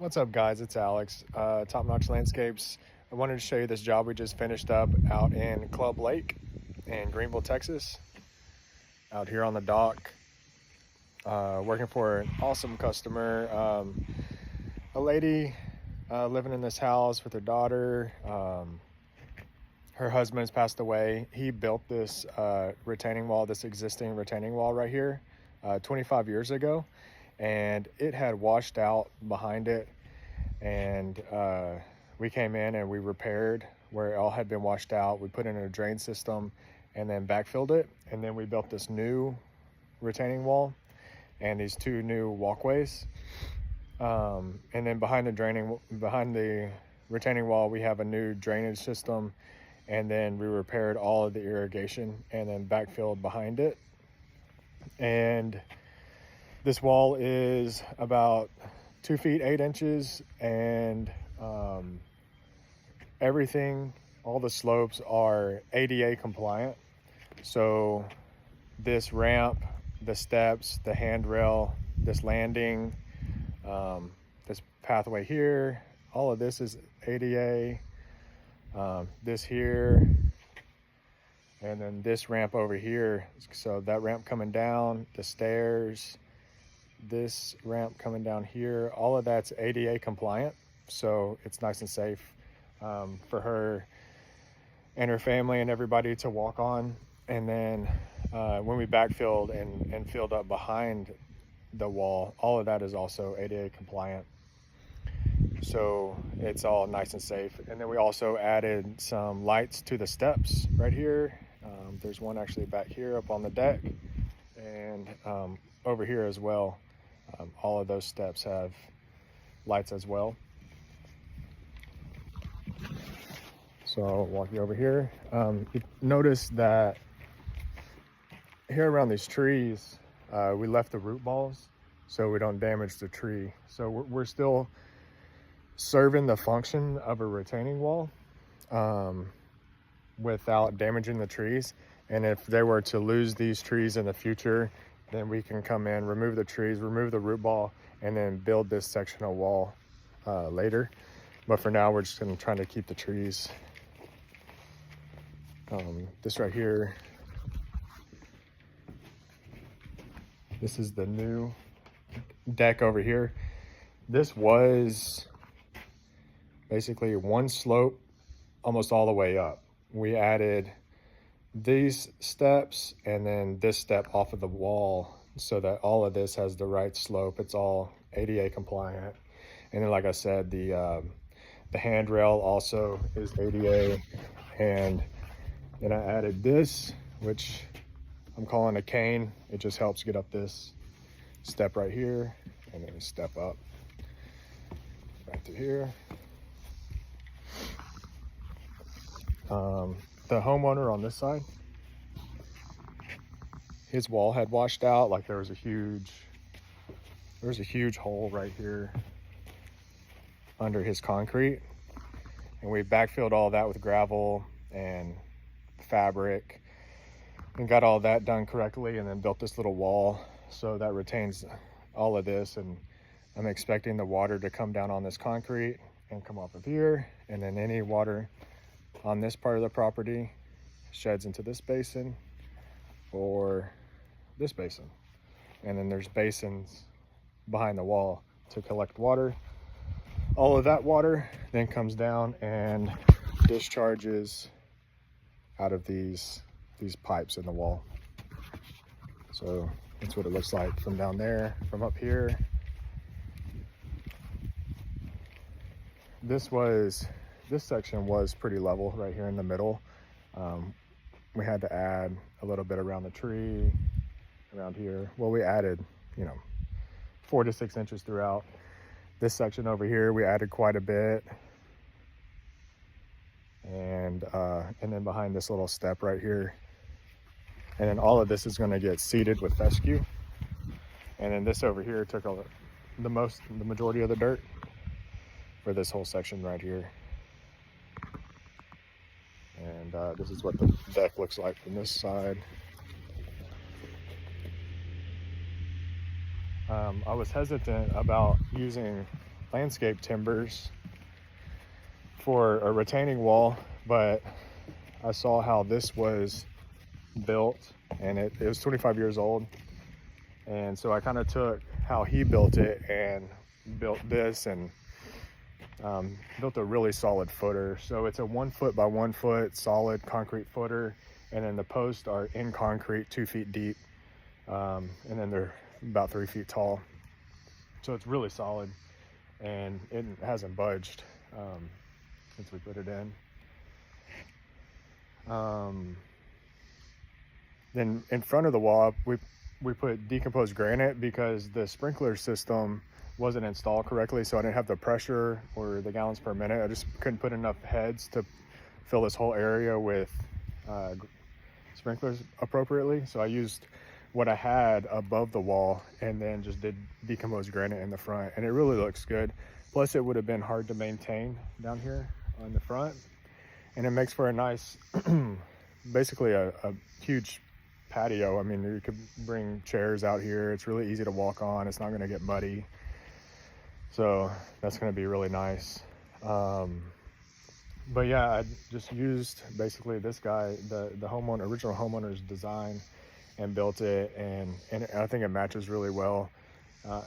What's up, guys? It's Alex, Top Notch Landscapes. I wanted to show you this job we just finished up out in Club Lake in Greenville, Texas. Out here on the dock, working for an awesome customer, a lady living in this house with her daughter. Her husband's passed away. He built this retaining wall, this existing retaining wall right here, 25 years ago. And it had washed out behind it, and we came in and we repaired where it all had been washed out. We put in a drain system and then backfilled it, and then we built this new retaining wall and these two new walkways, and then behind the retaining wall we have a new drainage system, and then we repaired all of the irrigation and then backfilled behind it. And this wall is about 2 feet 8 inches, and everything, all the slopes are ADA compliant. So this ramp, the steps, the handrail, this landing, this pathway here, all of this is ADA. This here, and then this ramp over here. So that ramp coming down, the stairs, this ramp coming down here, all of that's ADA compliant, so it's nice and safe for her and her family and everybody to walk on. And then when we backfilled and filled up behind the wall, all of that is also ADA compliant, so it's all nice and safe. And then we also added some lights to the steps right here. There's one actually back here up on the deck, and over here as well. All of those steps have lights as well. So I'll walk you over here. You notice that here around these trees, we left the root balls so we don't damage the tree. So we're still serving the function of a retaining wall without damaging the trees. And if they were to lose these trees in the future, then we can come in, remove the trees, remove the root ball, and then build this section of wall later. But for now, we're just gonna try to keep the trees. This right here, this is the new deck over here. This was basically one slope almost all the way up. We added these steps and then this step off of the wall so that all of this has the right slope. It's all ADA compliant. And then, like I said, the handrail also is ADA. And then I added this, which I'm calling a cane. It just helps get up this step right here, and then step up back to here. The homeowner on this side, his wall had washed out. Like there was a huge hole right here under his concrete, and we backfilled all that with gravel and fabric and got all that done correctly, and then built this little wall so that retains all of this. And I'm expecting the water to come down on this concrete and come off of here, and then any water on this part of the property sheds into this basin or this basin. And then there's basins behind the wall to collect water. All of that water then comes down and discharges out of these pipes in the wall. So that's what it looks like from down there. From up here, this section was pretty level right here in the middle. We had to add a little bit around the tree, around here. Well, we added, 4 to 6 inches throughout. This section over here, we added quite a bit. And then behind this little step right here. And then all of this is gonna get seeded with fescue. And then this over here took the majority of the dirt for this whole section right here. And this is what the deck looks like from this side. I was hesitant about using landscape timbers for a retaining wall, but I saw how this was built, and it was 25 years old. And so I kind of took how he built it and built this, and built a really solid footer. So it's a 1 foot by 1 foot solid concrete footer, and then the posts are in concrete 2 feet deep, and then they're about 3 feet tall. So it's really solid, and it hasn't budged since we put it in. Then in front of the wall, we put decomposed granite because the sprinkler system wasn't installed correctly, so I didn't have the pressure or the gallons per minute. I just couldn't put enough heads to fill this whole area with sprinklers appropriately. So I used what I had above the wall and then just did decomposed granite in the front, and it really looks good. Plus it would have been hard to maintain down here on the front, and it makes for a nice basically a huge patio. I mean, you could bring chairs out here. It's really easy to walk on. It's not going to get muddy, so that's going to be really nice. But yeah, I just used basically this guy, the original homeowner's design, and built it, and I think it matches really well.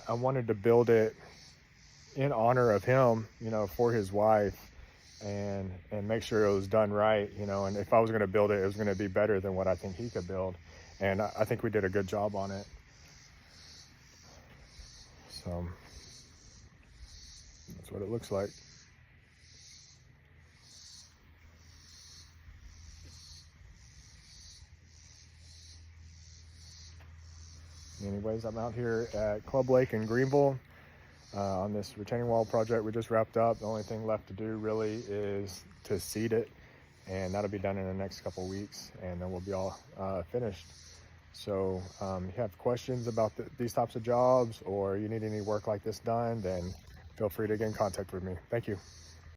I wanted to build it in honor of him, you know, for his wife, and make sure it was done right, you know. And if I was going to build it, it was going to be better than what I think he could build, and I think we did a good job on it. So that's what it looks like. Anyways, I'm out here at Club Lake in Greenville on this retaining wall project we just wrapped up. The only thing left to do really is to seed it, and that'll be done in the next couple weeks, and then we'll be all finished. So if you have questions about these types of jobs, or you need any work like this done, then feel free to get in contact with me. Thank you.